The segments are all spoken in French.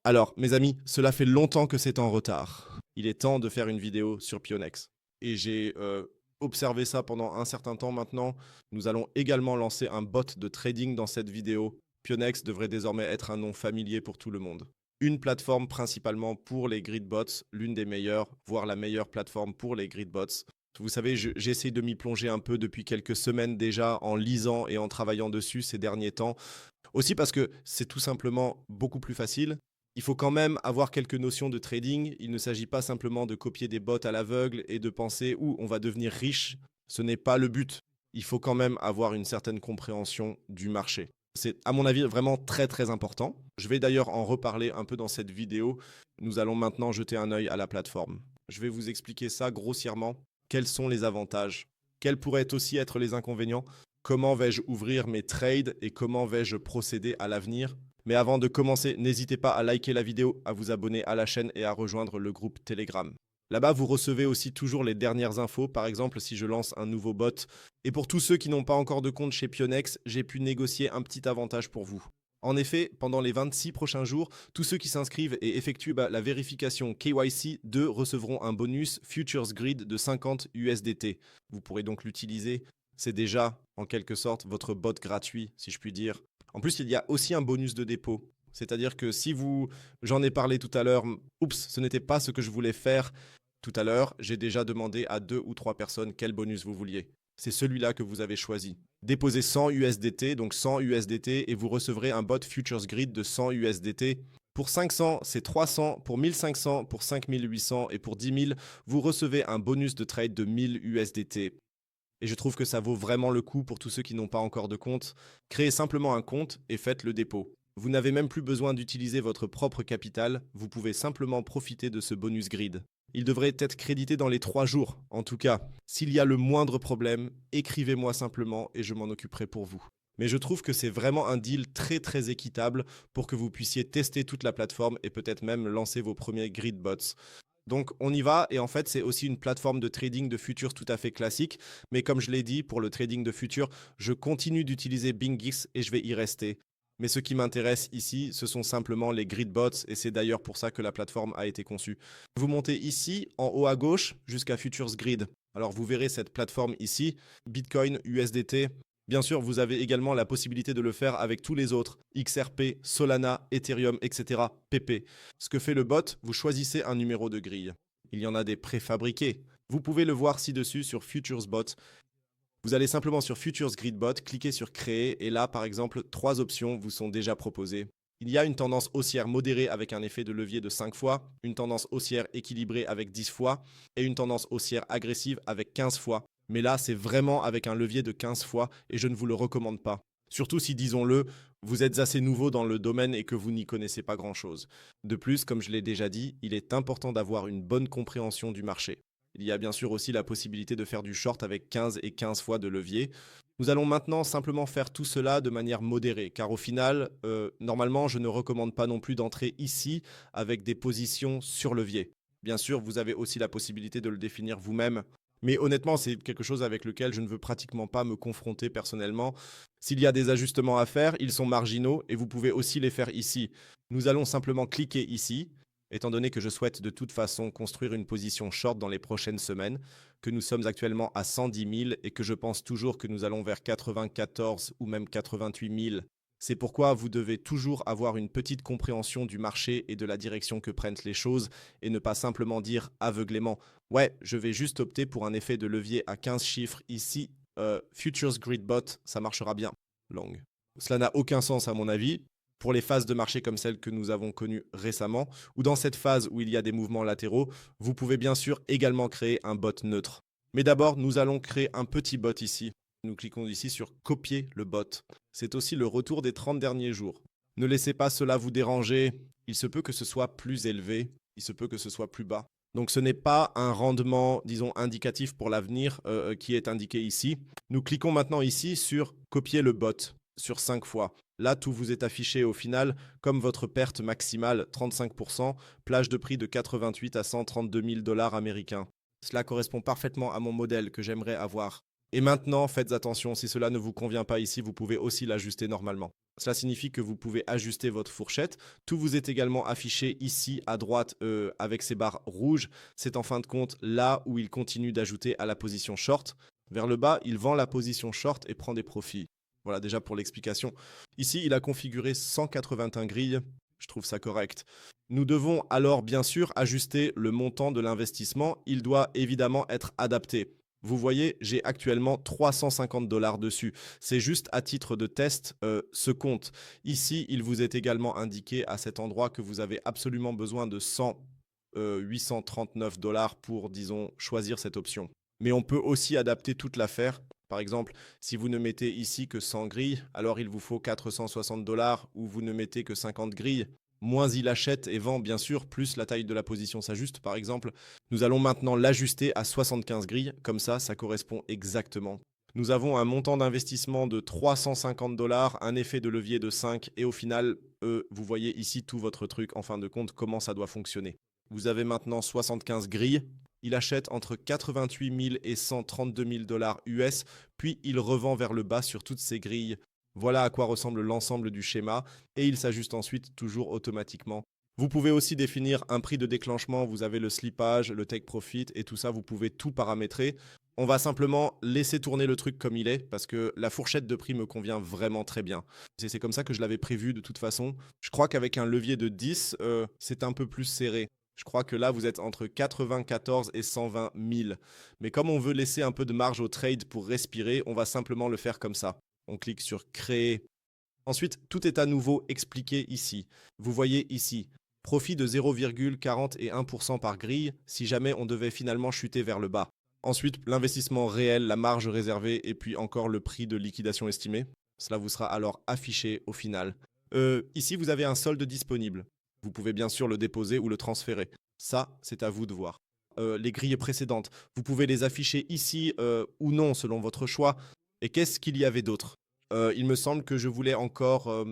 Alors, mes amis, cela fait longtemps que c'est en retard. Il est temps de faire une vidéo sur Pionex. Et j'ai observé ça pendant un certain temps maintenant. Nous allons également lancer un bot de trading dans cette vidéo. Pionex devrait désormais être un nom familier pour tout le monde. Une plateforme principalement pour les grid bots, l'une des meilleures, voire la meilleure plateforme pour les grid bots. Vous savez, j'essaie de m'y plonger un peu depuis quelques semaines déjà en lisant et en travaillant dessus ces derniers temps. Aussi parce que c'est tout simplement beaucoup plus facile. Il faut quand même avoir quelques notions de trading. Il ne s'agit pas simplement de copier des bots à l'aveugle et de penser où on va devenir riche. Ce n'est pas le but. Il faut quand même avoir une certaine compréhension du marché. C'est à mon avis vraiment très très important. Je vais d'ailleurs en reparler un peu dans cette vidéo. Nous allons maintenant jeter un œil à la plateforme. Je vais vous expliquer ça grossièrement. Quels sont les avantages? Quels pourraient aussi être les inconvénients? Comment vais-je ouvrir mes trades et comment vais-je procéder à l'avenir? Mais avant de commencer, n'hésitez pas à liker la vidéo, à vous abonner à la chaîne et à rejoindre le groupe Telegram. Là-bas, vous recevez aussi toujours les dernières infos, par exemple si je lance un nouveau bot. Et pour tous ceux qui n'ont pas encore de compte chez Pionex, j'ai pu négocier un petit avantage pour vous. En effet, pendant les 26 prochains jours, tous ceux qui s'inscrivent et effectuent la vérification KYC 2 recevront un bonus Futures Grid de 50 USDT. Vous pourrez donc l'utiliser. C'est déjà, en quelque sorte, votre bot gratuit, si je puis dire. En plus, il y a aussi un bonus de dépôt. C'est-à-dire que si vous... J'en ai parlé tout à l'heure. Oups, ce n'était pas ce que je voulais faire tout à l'heure. J'ai déjà demandé à 2 ou 3 personnes quel bonus vous vouliez. C'est celui-là que vous avez choisi. Déposez 100 USDT, donc 100 USDT, et vous recevrez un bot Futures Grid de 100 USDT. Pour 500, c'est 300. Pour 1500, pour 5800 et pour 10 000, vous recevez un bonus de trade de 1000 USDT. Et je trouve que ça vaut vraiment le coup pour tous ceux qui n'ont pas encore de compte. Créez simplement un compte et faites le dépôt. Vous n'avez même plus besoin d'utiliser votre propre capital, vous pouvez simplement profiter de ce bonus grid. Il devrait être crédité dans les 3 jours, en tout cas. S'il y a le moindre problème, écrivez-moi simplement et je m'en occuperai pour vous. Mais je trouve que c'est vraiment un deal très très équitable pour que vous puissiez tester toute la plateforme et peut-être même lancer vos premiers grid bots. Donc on y va et en fait c'est aussi une plateforme de trading de futurs tout à fait classique. Mais comme je l'ai dit, pour le trading de futurs, je continue d'utiliser BingX et je vais y rester. Mais ce qui m'intéresse ici, ce sont simplement les grid bots et c'est d'ailleurs pour ça que la plateforme a été conçue. Vous montez ici en haut à gauche jusqu'à Futures Grid. Alors vous verrez cette plateforme ici, Bitcoin, USDT. Bien sûr, vous avez également la possibilité de le faire avec tous les autres, XRP, Solana, Ethereum, etc., PP. Ce que fait le bot, vous choisissez un numéro de grille. Il y en a des préfabriqués. Vous pouvez le voir ci-dessus sur Futures Bot. Vous allez simplement sur Futures Grid Bot, cliquez sur Créer, et là, par exemple, 3 options vous sont déjà proposées. Il y a une tendance haussière modérée avec un effet de levier de 5 fois, une tendance haussière équilibrée avec 10 fois, et une tendance haussière agressive avec 15 fois. Mais là, c'est vraiment avec un levier de 15 fois, et je ne vous le recommande pas. Surtout si, disons-le, vous êtes assez nouveau dans le domaine et que vous n'y connaissez pas grand-chose. De plus, comme je l'ai déjà dit, il est important d'avoir une bonne compréhension du marché. Il y a bien sûr aussi la possibilité de faire du short avec 15 et 15 fois de levier. Nous allons maintenant simplement faire tout cela de manière modérée, car au final, normalement, je ne recommande pas non plus d'entrer ici avec des positions sur levier. Bien sûr, vous avez aussi la possibilité de le définir vous-même, mais honnêtement, c'est quelque chose avec lequel je ne veux pratiquement pas me confronter personnellement. S'il y a des ajustements à faire, ils sont marginaux et vous pouvez aussi les faire ici. Nous allons simplement cliquer ici. Étant donné que je souhaite de toute façon construire une position short dans les prochaines semaines, que nous sommes actuellement à 110 000 et que je pense toujours que nous allons vers 94 ou même 88 000. C'est pourquoi vous devez toujours avoir une petite compréhension du marché et de la direction que prennent les choses et ne pas simplement dire aveuglément « Ouais, je vais juste opter pour un effet de levier à 15 chiffres ici, Futures Grid Bot, ça marchera bien. » Long. Cela n'a aucun sens à mon avis. Pour les phases de marché comme celles que nous avons connues récemment, ou dans cette phase où il y a des mouvements latéraux, vous pouvez bien sûr également créer un bot neutre. Mais d'abord, nous allons créer un petit bot ici. Nous cliquons ici sur copier le bot. C'est aussi le retour des 30 derniers jours. Ne laissez pas cela vous déranger. Il se peut que ce soit plus élevé, il se peut que ce soit plus bas. Donc ce n'est pas un rendement, disons, indicatif pour l'avenir qui est indiqué ici. Nous cliquons maintenant ici sur copier le bot sur 5 fois. Là, tout vous est affiché au final comme votre perte maximale, 35%, plage de prix de 88 à 132 000 $ américains. Cela correspond parfaitement à mon modèle que j'aimerais avoir. Et maintenant, faites attention, si cela ne vous convient pas ici, vous pouvez aussi l'ajuster normalement. Cela signifie que vous pouvez ajuster votre fourchette. Tout vous est également affiché ici à droite avec ces barres rouges. C'est en fin de compte là où il continue d'ajouter à la position short. Vers le bas, il vend la position short et prend des profits. Voilà déjà pour l'explication. Ici, il a configuré 181 grilles. Je trouve ça correct. Nous devons alors bien sûr ajuster le montant de l'investissement. Il doit évidemment être adapté. Vous voyez, j'ai actuellement 350 $ dessus. C'est juste à titre de test ce compte. Ici, il vous est également indiqué à cet endroit que vous avez absolument besoin de 839 $ pour, disons, choisir cette option. Mais on peut aussi adapter toute l'affaire. Par exemple, si vous ne mettez ici que 100 grilles, alors il vous faut 460 $, ou vous ne mettez que 50 grilles, moins il achète et vend bien sûr, plus la taille de la position s'ajuste par exemple. Nous allons maintenant l'ajuster à 75 grilles, comme ça correspond exactement. Nous avons un montant d'investissement de 350 $, un effet de levier de 5 et au final, vous voyez ici tout votre truc en fin de compte, comment ça doit fonctionner. Vous avez maintenant 75 grilles. Il achète entre 88 000 et 132 000 $ US, puis il revend vers le bas sur toutes ces grilles. Voilà à quoi ressemble l'ensemble du schéma et il s'ajuste ensuite toujours automatiquement. Vous pouvez aussi définir un prix de déclenchement, vous avez le slippage, le take profit et tout ça, vous pouvez tout paramétrer. On va simplement laisser tourner le truc comme il est parce que la fourchette de prix me convient vraiment très bien. C'est comme ça que je l'avais prévu de toute façon. Je crois qu'avec un levier de 10, c'est un peu plus serré. Je crois que là, vous êtes entre 94 et 120 000. Mais comme on veut laisser un peu de marge au trade pour respirer, on va simplement le faire comme ça. On clique sur créer. Ensuite, tout est à nouveau expliqué ici. Vous voyez ici, profit de 0,41% par grille si jamais on devait finalement chuter vers le bas. Ensuite, l'investissement réel, la marge réservée et puis encore le prix de liquidation estimé. Cela vous sera alors affiché au final. Ici, vous avez un solde disponible. Vous pouvez bien sûr le déposer ou le transférer. Ça, c'est à vous de voir. Les grilles précédentes, vous pouvez les afficher ici ou non selon votre choix. Et qu'est-ce qu'il y avait d'autre? Il me semble que je voulais encore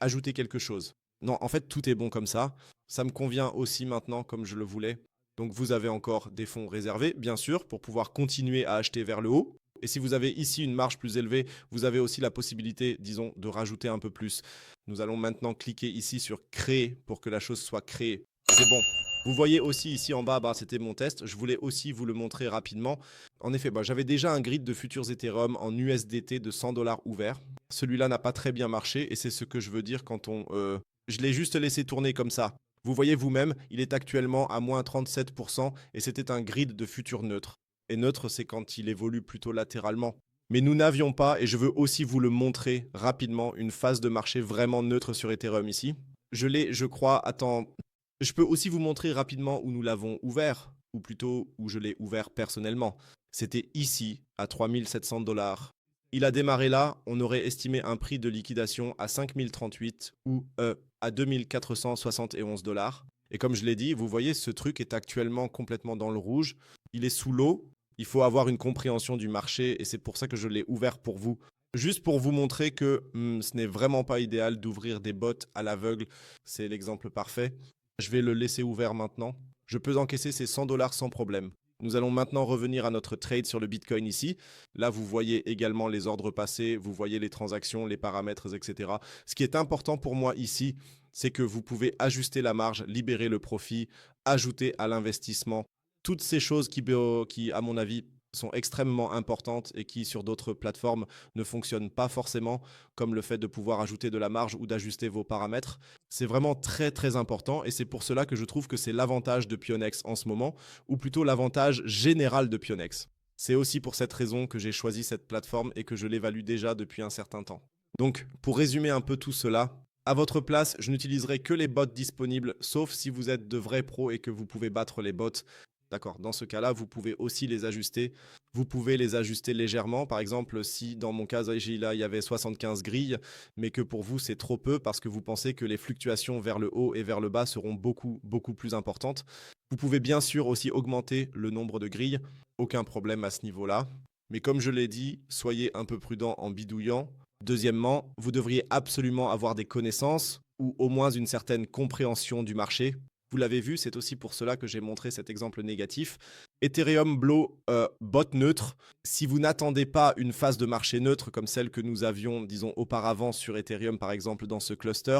ajouter quelque chose. Non, en fait, tout est bon comme ça. Ça me convient aussi maintenant comme je le voulais. Donc vous avez encore des fonds réservés, bien sûr, pour pouvoir continuer à acheter vers le haut. Et si vous avez ici une marge plus élevée, vous avez aussi la possibilité, disons, de rajouter un peu plus. Nous allons maintenant cliquer ici sur créer pour que la chose soit créée. C'est bon. Vous voyez aussi ici en bas, c'était mon test. Je voulais aussi vous le montrer rapidement. En effet, j'avais déjà un grid de futurs Ethereum en USDT de 100 $ ouvert. Celui-là n'a pas très bien marché et c'est ce que je veux dire quand on... Je l'ai juste laissé tourner comme ça. Vous voyez vous-même, il est actuellement à moins 37% et c'était un grid de futurs neutres. Et neutre, c'est quand il évolue plutôt latéralement. Mais nous n'avions pas, et je veux aussi vous le montrer rapidement, une phase de marché vraiment neutre sur Ethereum ici. Je l'ai, je crois, attends, je peux aussi vous montrer rapidement où nous l'avons ouvert, ou plutôt où je l'ai ouvert personnellement. C'était ici, à 3700 $. Il a démarré là, on aurait estimé un prix de liquidation à 5038 ou à 2471 $. Et comme je l'ai dit, vous voyez, ce truc est actuellement complètement dans le rouge. Il est sous l'eau. Il faut avoir une compréhension du marché et c'est pour ça que je l'ai ouvert pour vous. Juste pour vous montrer que ce n'est vraiment pas idéal d'ouvrir des bots à l'aveugle. C'est l'exemple parfait. Je vais le laisser ouvert maintenant. Je peux encaisser ces 100 $ sans problème. Nous allons maintenant revenir à notre trade sur le Bitcoin ici. Là, vous voyez également les ordres passés, vous voyez les transactions, les paramètres, etc. Ce qui est important pour moi ici, c'est que vous pouvez ajuster la marge, libérer le profit, ajouter à l'investissement. Toutes ces choses qui, à mon avis, sont extrêmement importantes et qui, sur d'autres plateformes, ne fonctionnent pas forcément, comme le fait de pouvoir ajouter de la marge ou d'ajuster vos paramètres. C'est vraiment très très important et c'est pour cela que je trouve que c'est l'avantage de Pionex en ce moment, ou plutôt l'avantage général de Pionex. C'est aussi pour cette raison que j'ai choisi cette plateforme et que je l'évalue déjà depuis un certain temps. Donc, pour résumer un peu tout cela, à votre place, je n'utiliserai que les bots disponibles, sauf si vous êtes de vrais pros et que vous pouvez battre les bots. D'accord, dans ce cas-là, vous pouvez aussi les ajuster. Vous pouvez les ajuster légèrement. Par exemple, si dans mon cas, là, il y avait 75 grilles, mais que pour vous, c'est trop peu parce que vous pensez que les fluctuations vers le haut et vers le bas seront beaucoup, beaucoup plus importantes. Vous pouvez bien sûr aussi augmenter le nombre de grilles. Aucun problème à ce niveau-là. Mais comme je l'ai dit, soyez un peu prudent en bidouillant. Deuxièmement, vous devriez absolument avoir des connaissances ou au moins une certaine compréhension du marché. Vous l'avez vu, c'est aussi pour cela que j'ai montré cet exemple négatif. Ethereum Blow bot neutre. Si vous n'attendez pas une phase de marché neutre comme celle que nous avions, disons, auparavant sur Ethereum, par exemple, dans ce cluster,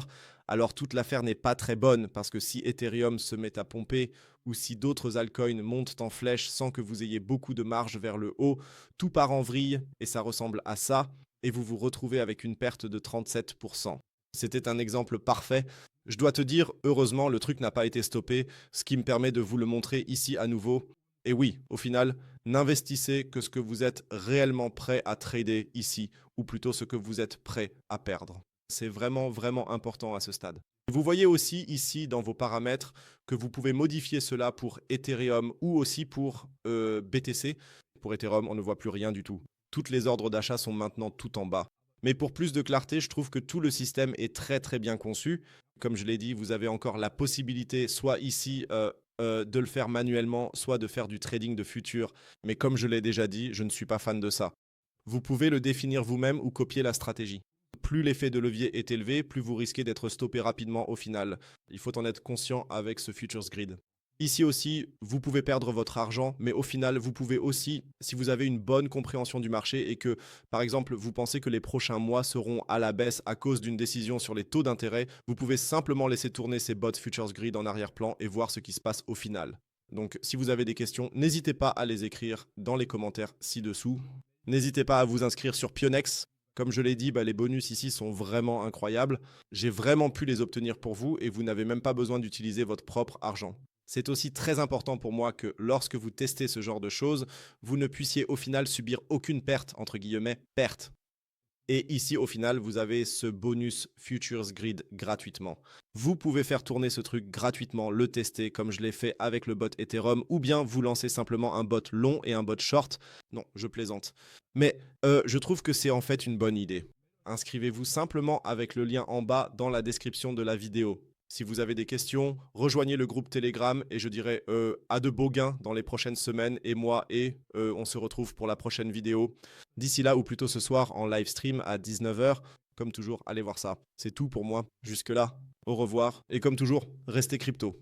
alors toute l'affaire n'est pas très bonne parce que si Ethereum se met à pomper ou si d'autres altcoins montent en flèche sans que vous ayez beaucoup de marge vers le haut, tout part en vrille et ça ressemble à ça et vous vous retrouvez avec une perte de 37%. C'était un exemple parfait. Je dois te dire, heureusement, le truc n'a pas été stoppé, ce qui me permet de vous le montrer ici à nouveau. Et oui, au final, n'investissez que ce que vous êtes réellement prêt à trader ici, ou plutôt ce que vous êtes prêt à perdre. C'est vraiment, vraiment important à ce stade. Vous voyez aussi ici dans vos paramètres que vous pouvez modifier cela pour Ethereum ou aussi pour BTC. Pour Ethereum, on ne voit plus rien du tout. Toutes les ordres d'achat sont maintenant tout en bas. Mais pour plus de clarté, je trouve que tout le système est très très bien conçu. Comme je l'ai dit, vous avez encore la possibilité, soit ici, de le faire manuellement, soit de faire du trading de futurs. Mais comme je l'ai déjà dit, je ne suis pas fan de ça. Vous pouvez le définir vous-même ou copier la stratégie. Plus l'effet de levier est élevé, plus vous risquez d'être stoppé rapidement au final. Il faut en être conscient avec ce Futures Grid. Ici aussi, vous pouvez perdre votre argent, mais au final, vous pouvez aussi, si vous avez une bonne compréhension du marché et que, par exemple, vous pensez que les prochains mois seront à la baisse à cause d'une décision sur les taux d'intérêt, vous pouvez simplement laisser tourner ces bots Futures Grid en arrière-plan et voir ce qui se passe au final. Donc, si vous avez des questions, n'hésitez pas à les écrire dans les commentaires ci-dessous. N'hésitez pas à vous inscrire sur Pionex. Comme je l'ai dit, les bonus ici sont vraiment incroyables. J'ai vraiment pu les obtenir pour vous et vous n'avez même pas besoin d'utiliser votre propre argent. C'est aussi très important pour moi que lorsque vous testez ce genre de choses, vous ne puissiez au final subir aucune perte, entre guillemets, perte. Et ici, au final, vous avez ce bonus Futures Grid gratuitement. Vous pouvez faire tourner ce truc gratuitement, le tester comme je l'ai fait avec le bot Ethereum, ou bien vous lancez simplement un bot long et un bot short. Non, je plaisante. Mais je trouve que c'est en fait une bonne idée. Inscrivez-vous simplement avec le lien en bas dans la description de la vidéo. Si vous avez des questions, rejoignez le groupe Telegram et je dirais à de beaux gains dans les prochaines semaines. Et moi on se retrouve pour la prochaine vidéo. D'ici là, ou plutôt ce soir en live stream à 19h. Comme toujours, allez voir ça. C'est tout pour moi. Jusque-là, au revoir. Et comme toujours, restez crypto.